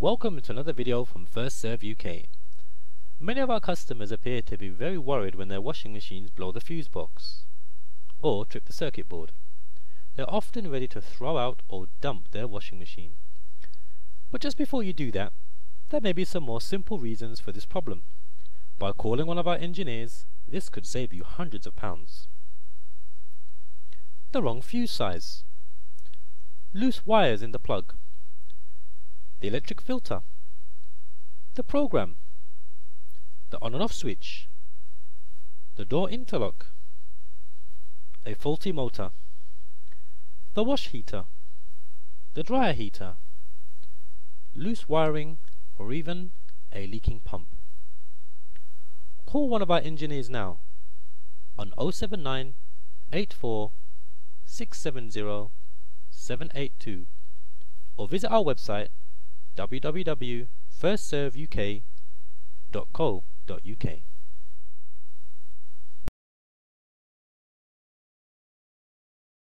Welcome to another video from First Serve UK. Many of our customers appear to be very worried when their washing machines blow the fuse box or trip the circuit board. They're often ready to throw out or dump their washing machine. But just before you do that, there may be some more simple reasons for this problem. By calling one of our engineers, this could save you hundreds of pounds. The wrong fuse size. Loose wires in the plug. The electric filter, the program, the on and off switch, the door interlock, a faulty motor, the wash heater, the dryer heater, loose wiring, or even a leaking pump. Call one of our engineers now on 079 84 670 782 or visit our website www.firstserveuk.co.uk.